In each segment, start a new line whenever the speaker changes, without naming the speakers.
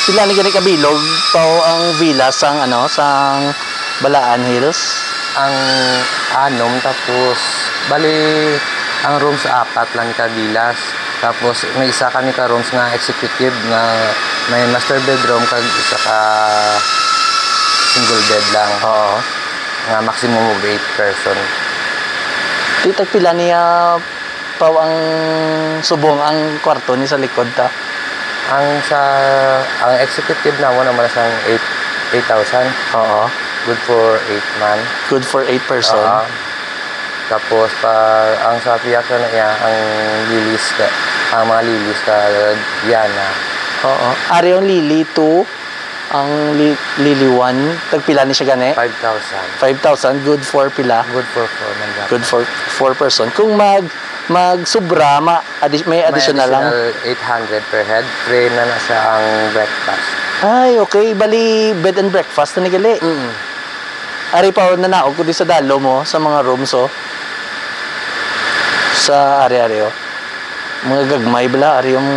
Sila ni gani kabilog pao ang villa sang ano sang Balaan Hills.
Ang anom tapos bali ang rooms apat lang ka villas. Tapos may isa kami ka rooms nga executive na may master bedroom kag isa ka single bed lang.
Oo.
Nga maximum of 8 person.
Titag pila niya pao ang subong ang kwarto ni sa likod ta.
Ang executive naman naman sang 8,000.
Oo.
Good for 8 man.
Good for 8 person.
Tapos ang sa piyasa na iya ang mga lilis ka Diana.
Oo. Ari yung Lily 2, ang Lily 1, tagpila ni siya gani?
5,000.
5,000, good for pila?
Good for 4 man.
Good for 4 person. Kung magsubra, may additional lang?
800 per head. Free na siya ang breakfast.
Ay, okay. Bali, bed and breakfast na nigali. Ari pa, nanaog ko di sa dalo mo, sa mga rooms, oh. Sa ari-ari, oh. Mga gagmay bala, ari yung...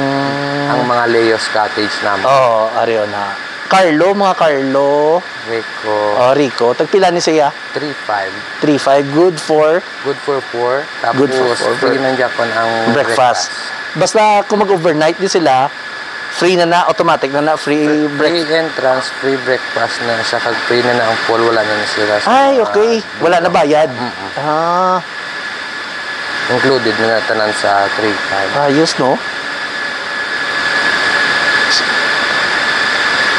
Ang mga Leo's cottage naman.
Oo, ari, oh, na. Mga Carlo.
Rico.
Oh, Rico. Tagpila ni siya?
3,500.
3,500. Good for?
Good for 4. Tapos,
good for 4.
Free ng Japan ang breakfast.
Basta kung mag-overnight din sila, free na, automatic na, free breakfast.
Free entrance, free breakfast na siya. Kag free na ang pool, wala na sila.
Ay, okay. Wala na bayad.
Included na tanan sa 3,500.
Ayos, no?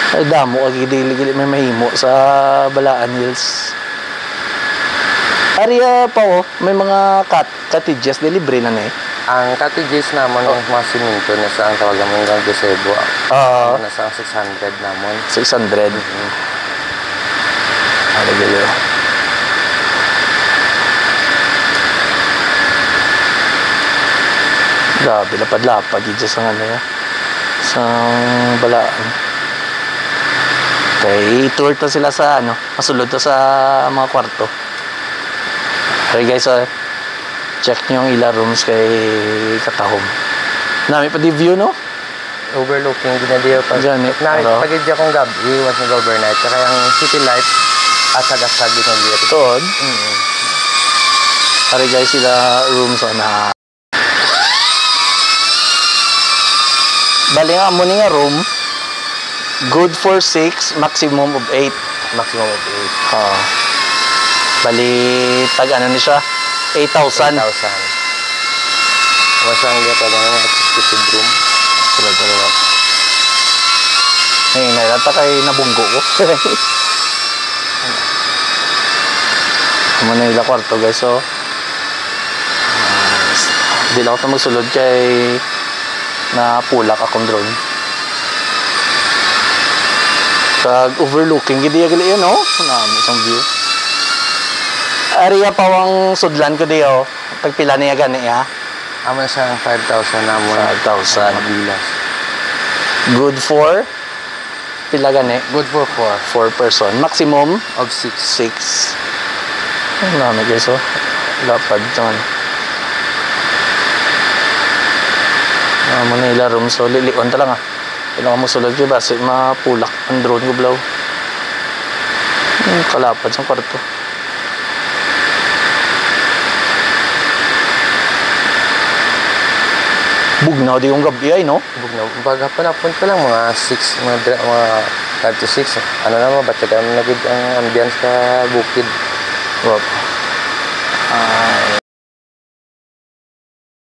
Ay, damo, agili may mahimo sa Balaan Hills. Ariya pa, oh, may mga cottages, libre na eh.
Ang cottages naman, ang mga siminto na sa ang tawag naman ng gazebo. Nasa 600 naman.
600? Alagay. Grabe, lapad-lapad dito sa ano yan. Sa Balaan. Okay, tour pa sila sa ano, masulod to sa mga kwarto. Okay guys, check nyo yung ila rooms kay Katahom. Nami pa di view, no?
Overlooking, ginadiyo pa. Pag-idya kong gabi, once nag-overnight. Kaya yung city life, asag-asag din ang dito.
Toon? Okay guys, sila rooms na. Bali nga mo nga room. Good for 6, maximum of 8.
Maximum of 8.
Bali, ano ni siya? 8,000.
8,000. Masang liya pa lang yung executive room.
Talaga. Ngayon, nalata kay nabunggo ko. Ano na nila kwarto guys, so. Hindi lang ako magsulod kay napulak akong drone. Kag overlooking gidi gali yun, oh. Nami isang view. Area pawang sudlan ko di, oh. Pagpila niya gani, ha?
Amo sa 5,000 namon.
5,000.
Mabilas.
Good for? Pila gani?
Good for 4.
4 person. Maximum?
Of 6.
6. Ang nami guys, oh. Lapad naman. Amo na ila room, so lilion talang, ah. Kailangan mo sulod kayo basi mapulak ang drone ko blaw. Kalapad sa kwarto. Bugnaw di yung gabi ay, no?
Bugnaw. Baga pa napunta lang mga 6, mga 5 to 6. Ano naman, ba't siya nagid ang ambience ka bukid?
Wow.